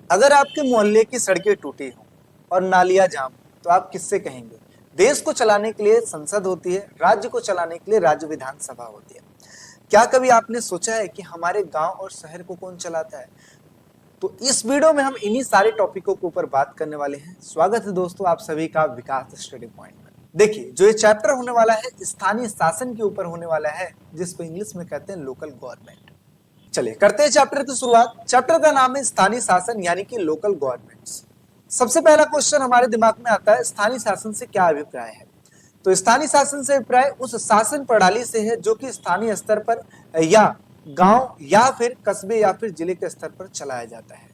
अगर आपके मोहल्ले की सड़कें टूटी हों और नालियां जाम, तो आप किससे कहेंगे? देश को चलाने के लिए संसद होती है, राज्य को चलाने के लिए राज्य विधानसभा होती है। क्या कभी आपने सोचा है कि हमारे गांव और शहर को कौन चलाता है? तो इस वीडियो में हम इन्हीं सारे टॉपिकों के ऊपर बात करने वाले हैं। स्वागत है दोस्तों आप सभी का विकास स्टडी पॉइंट में। देखिए, जो ये चैप्टर होने वाला है स्थानीय शासन के ऊपर होने वाला है, जिसको इंग्लिश में कहते हैं लोकल गवर्नमेंट। चलिए करते हैं चैप्टर की शुरुआत। चैप्टर का नाम है स्थानीय शासन यानी कि लोकल गवर्नमेंट्स। सबसे पहला क्वेश्चन हमारे दिमाग में आता है, स्थानीय शासन से क्या अभिप्राय है? तो स्थानीय शासन से अभिप्राय उस शासन प्रणाली से है जो कि स्थानीय स्तर पर या गांव या फिर कस्बे या फिर जिले के स्तर पर चलाया जाता है।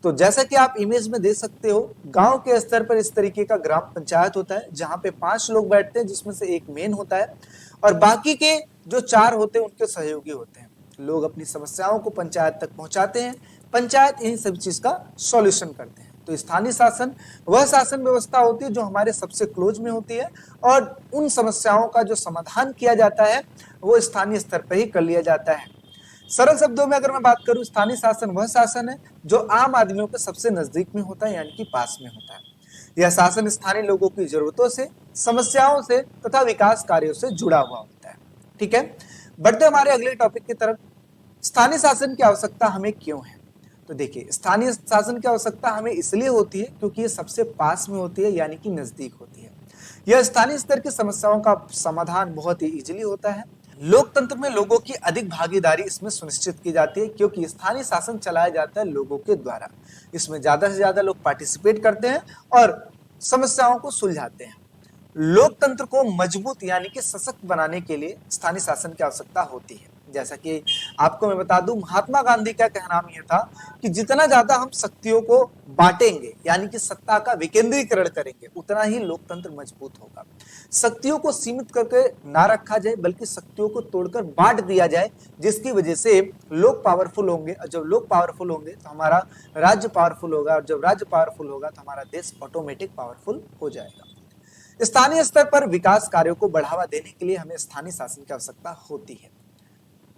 तो जैसा कि आप इमेज में देख सकते हो, गांव के स्तर पर इस तरीके का ग्राम पंचायत होता है जहां पे 5 लोग बैठते हैं, जिसमें से एक मेन होता है और बाकी के जो 4 होते हैं उनके सहयोगी होते हैं। लोग अपनी समस्याओं को पंचायत तक पहुंचाते हैं, पंचायत इन सब चीज का सॉल्यूशन करते हैं। तो स्थानीय शासन वह शासन व्यवस्था होती है जो हमारे सबसे क्लोज में होती है और उन समस्याओं का जो समाधान किया जाता है वो स्थानीय स्तर पर ही कर लिया जाता है। सरल शब्दों में अगर मैं बात करूं, स्थानीय शासन वह शासन है जो आम आदमियों के सबसे नजदीक में होता है, यानी कि पास में होता है। यह शासन स्थानीय लोगों की जरूरतों से, समस्याओं से तथा विकास कार्यों से जुड़ा हुआ होता है। ठीक है, बढ़ते हमारे अगले टॉपिक की तरफ। स्थानीय शासन की आवश्यकता हमें क्यों है? तो देखिए, स्थानीय शासन की आवश्यकता हमें इसलिए होती है क्योंकि ये सबसे पास में होती है, यानी कि नजदीक होती है। यह स्थानीय स्तर की समस्याओं का समाधान बहुत ही इजीली होता है। लोकतंत्र में लोगों की अधिक भागीदारी इसमें सुनिश्चित की जाती है क्योंकि स्थानीय शासन चलाया जाता है लोगों के द्वारा। इसमें ज्यादा से ज्यादा लोग पार्टिसिपेट करते हैं और समस्याओं को सुलझाते हैं। लोकतंत्र को मजबूत यानी कि सशक्त बनाने के लिए स्थानीय शासन की आवश्यकता होती है। जैसा कि आपको मैं बता दूं, महात्मा गांधी का कहना यह था कि जितना ज्यादा हम शक्तियों को बांटेंगे यानी कि सत्ता का विकेंद्रीकरण करेंगे, उतना ही लोकतंत्र मजबूत होगा। शक्तियों को सीमित करके ना रखा जाए बल्कि शक्तियों को तोड़कर बांट दिया जाए, जिसकी वजह से लोग पावरफुल होंगे और जब लोग पावरफुल होंगे तो हमारा राज्य पावरफुल होगा और जब राज्य पावरफुल होगा तो हमारा देश ऑटोमेटिक पावरफुल हो जाएगा। स्थानीय स्तर पर विकास कार्यों को बढ़ावा देने के लिए हमें स्थानीय शासन की आवश्यकता होती है।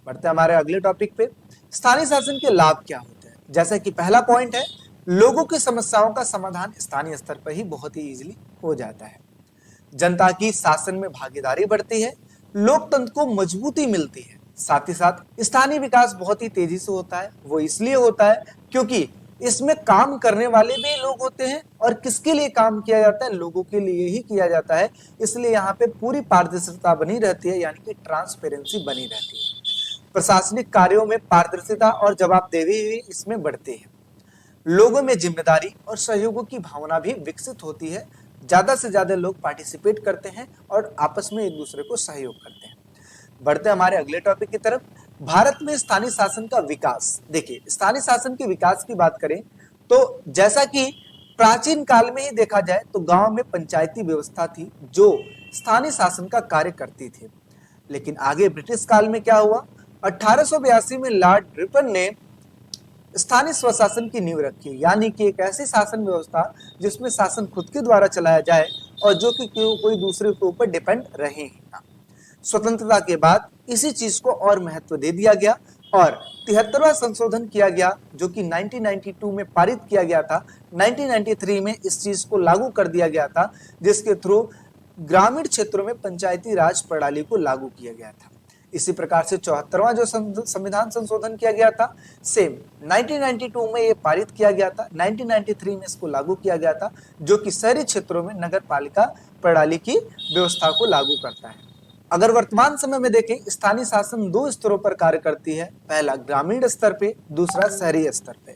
बढ़ते हमारे अगले टॉपिक पे, स्थानीय शासन के लाभ क्या होते हैं? जैसा कि पहला पॉइंट है, लोगों की समस्याओं का समाधान स्थानीय स्तर पर ही बहुत ही इजीली हो जाता है। जनता की शासन में भागीदारी बढ़ती है, लोकतंत्र को मजबूती मिलती है। साथ ही साथ स्थानीय विकास बहुत ही तेजी से होता है। वो इसलिए होता है क्योंकि इसमें काम करने वाले भी लोग होते हैं और किसके लिए काम किया जाता है? लोगों के लिए ही किया जाता है। इसलिए यहाँ पे पूरी पारदर्शिता बनी रहती है, यानी कि ट्रांसपेरेंसी बनी रहती है। प्रशासनिक कार्यों में पारदर्शिता और जवाबदेही भी इसमें बढ़ती है। लोगों में जिम्मेदारी और सहयोगों की भावना भी विकसित होती है। ज्यादा से ज्यादा लोग पार्टिसिपेट करते हैं और आपस में एक दूसरे को सहयोग करते हैं। बढ़ते हमारे अगले टॉपिक की तरफ, भारत में स्थानीय शासन का विकास। देखिए, स्थानीय शासन के विकास की बात करें तो जैसा कि प्राचीन काल में ही देखा जाए तो गांव में पंचायती व्यवस्था थी जो स्थानीय शासन का कार्य करती थी। लेकिन आगे ब्रिटिश काल में क्या हुआ? 1882 में लॉर्ड रिपन ने स्थानीय स्वशासन की नींव रखी, यानी कि एक ऐसी शासन व्यवस्था जिसमें शासन खुद के द्वारा चलाया जाए और जो कि कोई दूसरे के ऊपर डिपेंड रहे ही ना। स्वतंत्रता के बाद इसी चीज को और महत्व दे दिया गया और 73वां संशोधन किया गया जो कि 1992 में पारित किया गया था। 1993 में इस चीज को लागू कर दिया गया था, जिसके थ्रू ग्रामीण क्षेत्रों में पंचायती राज प्रणाली को लागू किया गया था। इसी प्रकार से 74वां जो संविधान संशोधन किया गया था, सेम 1992 में ये पारित किया गया था, 1993 में इसको लागू किया गया था, जो कि शहरी क्षेत्रों में नगर पालिका प्रणाली की व्यवस्था को लागू करता है। अगर वर्तमान समय में देखें, स्थानीय शासन 2 स्तरों पर कार्य करती है। पहला ग्रामीण स्तर पे, दूसरा शहरी स्तर पे।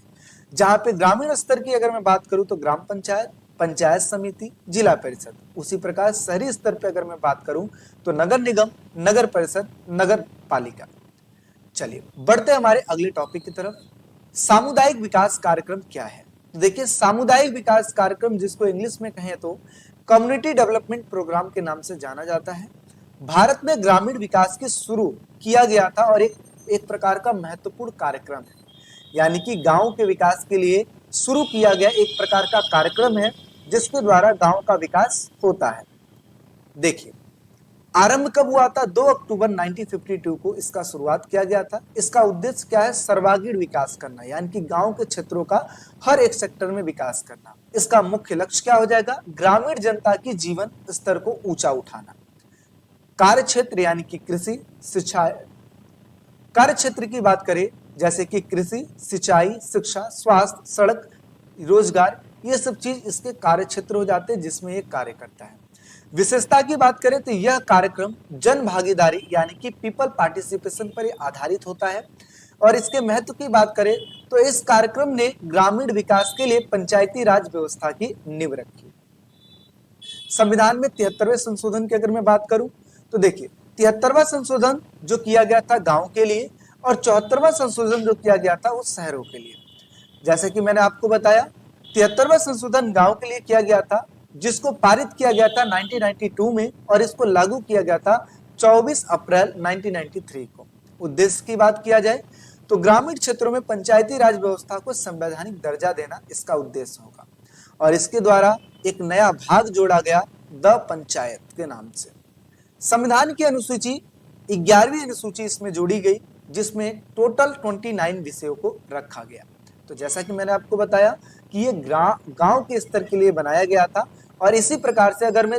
जहां पे ग्रामीण स्तर की अगर मैं बात करूं तो ग्राम पंचायत, पंचायत समिति, जिला परिषद। उसी प्रकार शहरी स्तर पे अगर मैं बात करूं तो नगर निगम, नगर परिषद, नगर पालिका। चलिए बढ़ते हमारे अगले टॉपिक की तरफ। सामुदायिक विकास कार्यक्रम क्या है? तो देखिए, सामुदायिक विकास कार्यक्रम, जिसको इंग्लिश में कहें तो कम्युनिटी डेवलपमेंट प्रोग्राम के नाम से जाना जाता है, भारत में ग्रामीण विकास के शुरू किया गया था और एक प्रकार का महत्वपूर्ण कार्यक्रम है। यानी कि गांव के विकास के लिए शुरू किया गया एक प्रकार का कार्यक्रम है जिसके द्वारा गांव का विकास होता है। देखिए, आरंभ कब हुआ था? 2 अक्टूबर 1952 को इसका शुरुआत किया गया था। इसका उद्देश्य क्या है? सर्वांगीण विकास करना, यानी कि गांव के क्षेत्रों का हर एक सेक्टर में विकास करना। इसका मुख्य लक्ष्य क्या हो जाएगा? ग्रामीण जनता की जीवन स्तर को ऊंचा उठाना। कार्य क्षेत्र यानी कि कृषि, शिक्षा। कार्य क्षेत्र की बात करें जैसे कि कृषि, सिंचाई, शिक्षा, स्वास्थ्य, सड़क, रोजगार, ये सब चीज इसके कार्य क्षेत्र हो जाते हैं जिसमें ये कार्य करता है। विशेषता की बात करें तो यह कार्यक्रम जन भागीदारी यानी कि पीपल पार्टिसिपेशन पर आधारित होता है। और इसके महत्व की बात करें तो इस कार्यक्रम ने ग्रामीण विकास के लिए पंचायती राज व्यवस्था की नींव रखी। संविधान में 73वें संशोधन की अगर मैं बात करूं तो देखिए, 73वां संशोधन जो किया गया था गांव के लिए और 74वां संशोधन जो किया गया था वो शहरों के लिए। जैसे कि मैंने आपको बताया, 73वां संशोधन गांव के लिए किया गया था, जिसको पारित किया गया था 1992 में और इसको लागू किया गया था 24 अप्रैल 1993 को। उद्देश्य की बात किया जाए तो ग्रामीण क्षेत्रों में पंचायती राज व्यवस्था को संवैधानिक दर्जा देना इसका उद्देश्य होगा। और इसके द्वारा एक नया भाग जोड़ा गया द पंचायत के नाम से। संविधान की अनुसूची 11वीं अनुसूची इसमें जोड़ी गई, जिसमें टोटल 29 विषयों को रखा गया। तो जैसा कि मैंने आपको बताया कि ये गांव के स्तर के लिए बनाया गया था। और इसी प्रकार से अगर मैं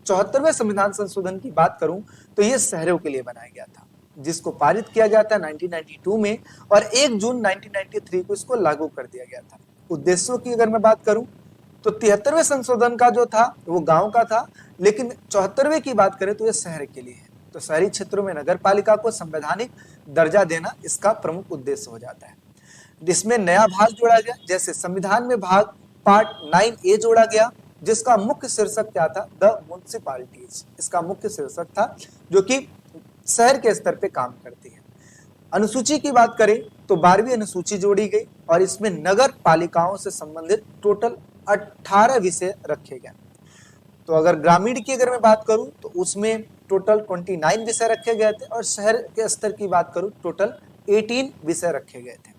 74वें संविधान संशोधन की बात करूं तो ये शहरों के लिए बनाया गया था, जिसको पारित किया गया था 1992 में और 1 जून 1993 को इसको लागू कर दिया गया था। उद्देश्यों की अगर मैं बात करूं तो 73वें संशोधन का जो था वो गांव का था, लेकिन 74वें की बात करें तो ये शहर के लिए है। तो शहरी क्षेत्रों में नगर पालिका को संवैधानिक दर्जा देना इसका प्रमुख उद्देश्य हो जाता है। इसमें नया भाग जोड़ा गया, जैसे संविधान में भाग पार्ट 9A जोड़ा गया, जिसका मुख्य शीर्षक क्या था? The municipalities. इसका मुख्य शीर्षक था जो कि शहर के स्तर पे काम करती है। अनुसूची की बात करें तो 12वीं अनुसूची जोड़ी गई और इसमें नगर पालिकाओं से संबंधित टोटल 18 विषय रखे गए। तो अगर ग्रामीण की अगर मैं बात करूं तो उसमें टोटल 29 विषय रखे गए थे और शहर के स्तर की बात करूं टोटल 18 विषय रखे गए थे।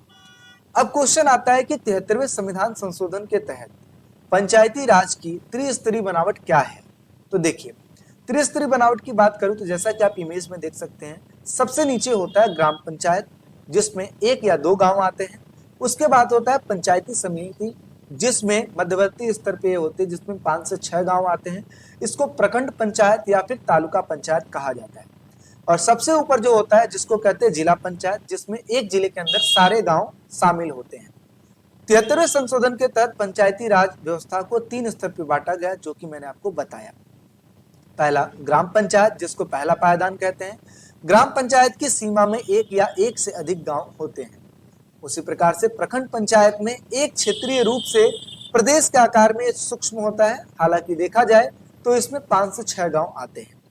अब क्वेश्चन आता है कि 73वें संविधान संशोधन के तहत पंचायती राज की त्रिस्तरीय बनावट क्या है? तो देखिए, त्रिस्तरीय बनावट की बात करूं तो जैसा कि आप इमेज में देख सकते हैं, सबसे नीचे होता है ग्राम पंचायत, जिसमें 1 या 2 गांव आते हैं। उसके बाद होता है पंचायती समिति, जिसमें मध्यवर्ती स्तर पे होते हैं, जिसमें 5 से 6 गांव आते हैं। इसको प्रखंड पंचायत या फिर तालुका पंचायत कहा जाता है। और सबसे ऊपर जो होता है जिसको कहते हैं जिला पंचायत, जिसमें एक जिले के अंदर सारे गांव शामिल होते हैं। 73वें संशोधन के तहत पंचायती राज व्यवस्था को 3 स्तर पर बांटा गया, जो कि मैंने आपको बताया। पहला ग्राम पंचायत, जिसको पहला पायदान कहते हैं। ग्राम पंचायत की सीमा में 1 या 1 से अधिक गांव होते हैं। उसी प्रकार से प्रखंड पंचायत में एक क्षेत्रीय रूप से प्रदेश के आकार में सूक्ष्म होता है, हालांकि देखा जाए तो इसमें 5 से 6 गांव आते हैं।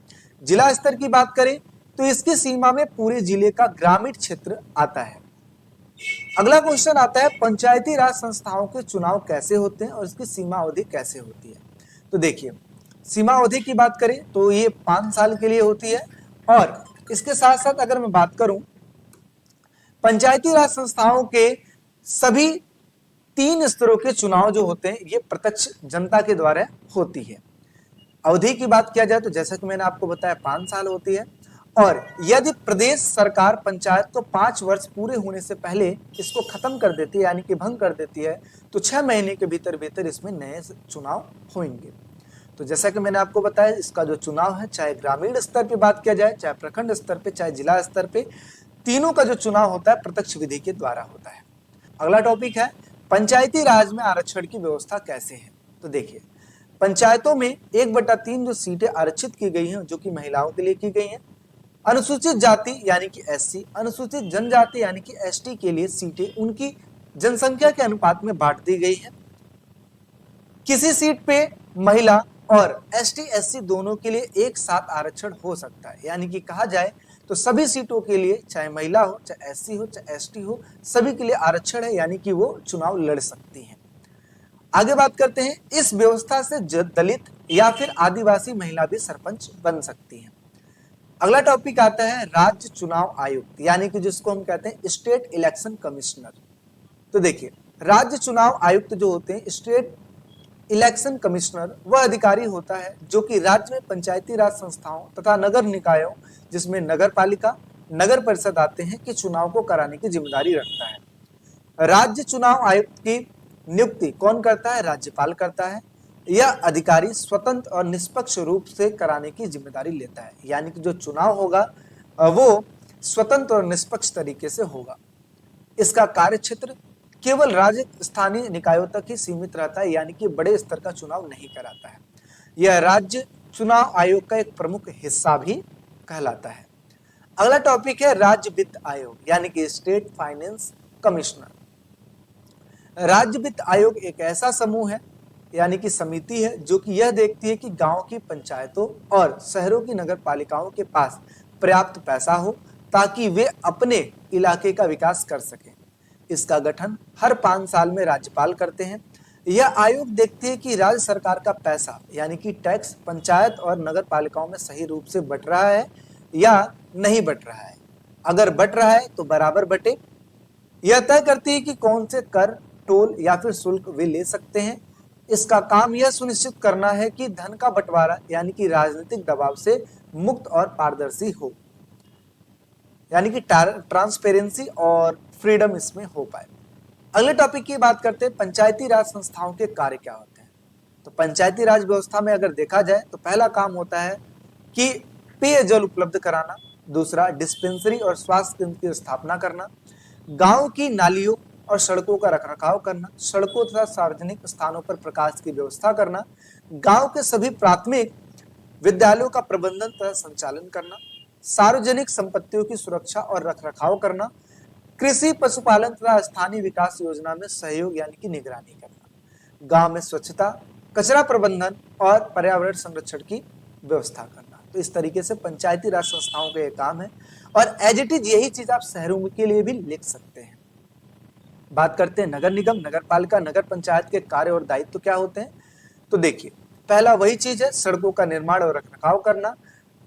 जिला स्तर की बात करें तो इसकी सीमा में पूरे जिले का ग्रामीण क्षेत्र आता है। अगला क्वेश्चन आता है, पंचायती राज संस्थाओं के चुनाव कैसे होते हैं और इसकी सीमा अवधि कैसे होती है? तो देखिए, सीमा अवधि की बात करें तो ये 5 साल के लिए होती है। और इसके साथ साथ अगर मैं बात करूं, पंचायती राज संस्थाओं के सभी 3 स्तरों के चुनाव जो होते हैं ये प्रत्यक्ष जनता के द्वारा होती है। अवधि की बात किया जाए तो जैसा कि मैंने आपको बताया 5 साल होती है। और यदि प्रदेश सरकार पंचायत को 5 वर्ष पूरे होने से पहले इसको खत्म कर देती है, यानी कि भंग कर देती है, तो 6 महीने के भीतर भीतर इसमें नए चुनाव होंगे। तो जैसा कि मैंने आपको बताया, इसका जो चुनाव है, चाहे ग्रामीण स्तर पे बात किया जाए, चाहे प्रखंड स्तर पे, चाहे जिला स्तर पे, तीनों का जो चुनाव होता है प्रत्यक्ष विधि के द्वारा होता है। अगला टॉपिक है, पंचायती राज में आरक्षण की व्यवस्था कैसे है? तो देखिए, पंचायतों में 1/3 जो सीटें आरक्षित की गई हैं, जो कि महिलाओं के लिए की गई हैं। अनुसूचित जाति यानी कि SC, अनुसूचित जनजाति यानी कि ST के लिए सीटें उनकी जनसंख्या के अनुपात में बांट दी गई है। किसी सीट पे महिला और ST SC दोनों के लिए एक साथ आरक्षण हो सकता है, यानी कि कहा जाए तो सभी सीटों के लिए, चाहे महिला हो, चाहे SC हो, चाहे ST हो, सभी के लिए आरक्षण है, यानी कि वो चुनाव लड़ सकती हैं। आगे बात करते हैं, इस व्यवस्था से दलित या फिर आदिवासी महिला भी सरपंच बन सकती हैं। अगला टॉपिक आता है राज्य चुनाव आयुक्त, यानी कि जिसको हम कहते हैं स्टेट इलेक्शन कमिश्नर। तो देखिए, राज्य चुनाव आयुक्त जो होते हैं, स्टेट इलेक्शन कमिश्नर वह अधिकारी होता है जो कि राज्य में पंचायती राज संस्थाओं तथा नगर निकायों, जिसमें नगर पालिका, नगर परिषद आते हैं, कि चुनाव को कराने की जिम्मेदारी रखता है। राज्य चुनाव आयुक्त की नियुक्ति कौन करता है? राज्यपाल करता है। यह अधिकारी स्वतंत्र और निष्पक्ष रूप से कराने की जिम्मेदारी लेता है, यानी कि जो चुनाव होगा वो स्वतंत्र और निष्पक्ष तरीके से होगा। इसका कार्य क्षेत्र केवल राज्य स्थानीय निकायों तक ही सीमित रहता है, यानी कि बड़े स्तर का चुनाव नहीं कराता है। यह राज्य चुनाव आयोग का एक प्रमुख हिस्सा भी कहलाता है। अगला टॉपिक है राज्य वित्त आयोग, यानी कि स्टेट फाइनेंस कमिश्नर। राज्य वित्त आयोग एक ऐसा समूह है, यानी कि समिति है, जो कि यह देखती है कि गांव की पंचायतों और शहरों की नगर पालिकाओं के पास पर्याप्त पैसा हो ताकि वे अपने इलाके का विकास कर सकें। इसका गठन हर 5 साल में राज्यपाल करते हैं। यह आयोग देखते हैं कि राज्य सरकार का पैसा, यानी कि टैक्स, पंचायत और नगर पालिकाओं में सही रूप से बट रहा है या नहीं बट रहा है। अगर बट रहा है तो बराबर बटे। यह तय करती है कि कौन से कर, टोल या फिर शुल्क वे ले सकते हैं। इसका काम यह सुनिश्चित करना है कि धन का बंटवारा, यानी कि राजनीतिक दबाव से मुक्त और पारदर्शी हो, यानी कि ट्रांसपेरेंसी और फ्रीडम इसमें हो पाए। अगले टॉपिक की बात करते हैं, पंचायती राज संस्थाओं के कार्य क्या होते हैं। तो पंचायती राज व्यवस्था में अगर देखा जाए तो पहला काम होता है कि पेयजल उपलब्ध कराना, दूसरा डिस्पेंसरी और स्वास्थ्य केंद्र की स्थापना करना, गांव की नालियों और सड़कों का रखरखाव करना, सड़कों तथा सार्वजनिक स्थानों पर प्रकाश की व्यवस्था करना, गांव के सभी प्राथमिक विद्यालयों का प्रबंधन तथा संचालन करना, सार्वजनिक संपत्तियों की सुरक्षा और रखरखाव करना, कृषि, पशुपालन तथा स्थानीय विकास योजना में सहयोग, यानी कि निगरानी करना, गांव में स्वच्छता, कचरा प्रबंधन और पर्यावरण संरक्षण की व्यवस्था करना। तो इस तरीके से पंचायती राज संस्थाओं का यह काम है, और एज इट इज यही चीज आप शहरों के लिए भी लिख सकते हैं। बात करते हैं नगर निगम, नगर पालिका, नगर पंचायत के कार्य और दायित्व क्या होते हैं। तो देखिए, पहला वही चीज है, सड़कों का निर्माण और रखरखाव करना,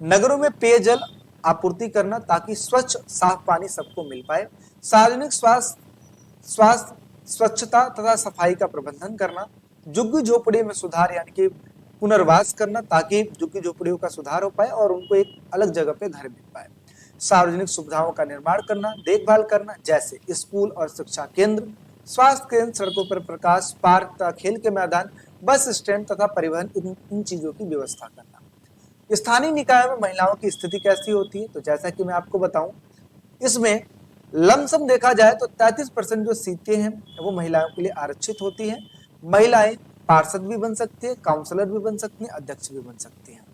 नगरों में पेयजल आपूर्ति करना ताकि स्वच्छ साफ पानी सबको मिल पाए, सार्वजनिक स्वास्थ्य, स्वच्छता तथा सफाई का प्रबंधन करना, झुग्गी झोपड़ी में सुधार, यानी कि पुनर्वास करना ताकि झुग्गी झोपड़ियों का सुधार हो पाए और उनको एक अलग जगह पे घर मिल पाए, सार्वजनिक सुविधाओं का निर्माण करना, देखभाल करना, जैसे स्कूल और शिक्षा केंद्र, स्वास्थ्य केंद्र, सड़कों पर प्रकाश, पार्क तथा खेल के मैदान, बस स्टैंड तथा परिवहन, इन चीजों की व्यवस्था करना। स्थानीय निकायों में महिलाओं की स्थिति कैसी होती है। तो जैसा कि मैं आपको बताऊं, इसमें लमसम देखा जाए तो 33% जो सीटें हैं वो महिलाओं के लिए आरक्षित होती हैं। महिलाएं पार्षद भी बन सकती है, काउंसलर भी बन सकती हैं, अध्यक्ष भी बन सकती हैं।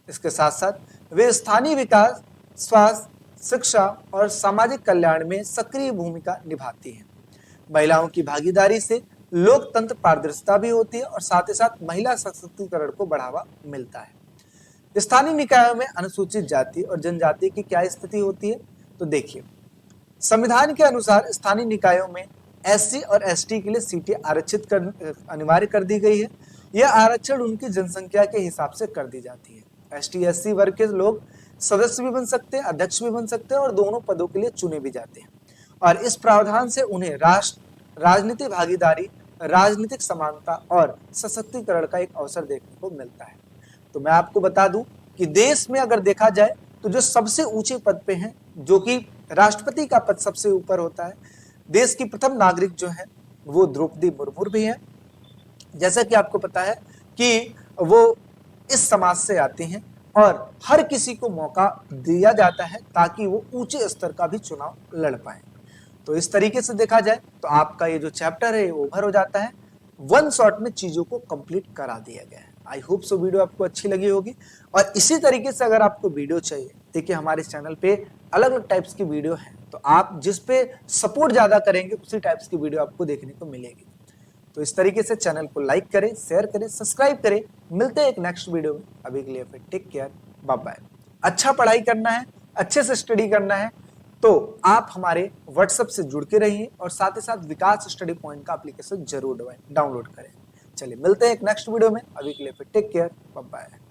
इसके साथ साथ वे स्थानीय विकास, स्वास्थ्य, शिक्षा और सामाजिक कल्याण में सक्रिय भूमिका निभाती हैं। महिलाओं की भागीदारी से लोकतंत्र पारदर्शिता भी होती है और साथ ही साथ महिला सशक्तिकरण को बढ़ावा मिलता है। स्थानीय निकायों में अनुसूचित जाति और जनजाति की क्या स्थिति होती है। तो देखिए, संविधान के अनुसार स्थानीय निकायों में एससी और एसटी के लिए सीटें आरक्षित अनिवार्य कर दी गई है। यह आरक्षण उनकी जनसंख्या के हिसाब से कर दी जाती है। एसटी एससी वर्ग के लोग सदस्य भी बन सकते हैं, अध्यक्ष भी बन सकते हैं और दोनों पदों के लिए चुने भी जाते हैं। और इस प्रावधान से उन्हें राजनीतिक भागीदारी, राजनीतिक समानता और सशक्तिकरण का एक अवसर देखने को मिलता है। तो मैं आपको बता दूं कि देश में अगर देखा जाए तो जो सबसे ऊंचे पद पे हैं, जो कि राष्ट्रपति का पद सबसे ऊपर होता है, देश की प्रथम नागरिक जो है वो द्रौपदी मुर्मू भी है। जैसा कि आपको पता है कि वो इस समाज से आते हैं और हर किसी को मौका दिया जाता है ताकि वो ऊंचे स्तर का भी चुनाव लड़ पाए। तो इस तरीके से देखा जाए तो आपका ये जो चैप्टर है ओवर हो जाता है, वन शॉट में चीजों को कंप्लीट करा दिया गया है। आई होप सो वीडियो आपको अच्छी लगी होगी, और इसी तरीके से अगर आपको वीडियो चाहिए, देखिए हमारे चैनल पे अलग अलग टाइप्स की वीडियो है, तो आप जिस पे सपोर्ट ज्यादा करेंगे उसी टाइप्स की वीडियो आपको देखने को मिलेगी। तो इस तरीके से चैनल को लाइक करें, शेयर करें, सब्सक्राइब करें। मिलते हैं एक नेक्स्ट वीडियो में, अभी के लिए फिर टेक केयर, बाय बाय। अच्छा पढ़ाई करना है, अच्छे से स्टडी करना है तो आप हमारे व्हाट्सएप से जुड़ के रहिए और साथ ही साथ विकास स्टडी पॉइंट का एप्लीकेशन जरूर डाउनलोड करें। चलिए मिलते हैं एक नेक्स्ट वीडियो में, अभी के लिए फिर टेक केयर, बाय बाय।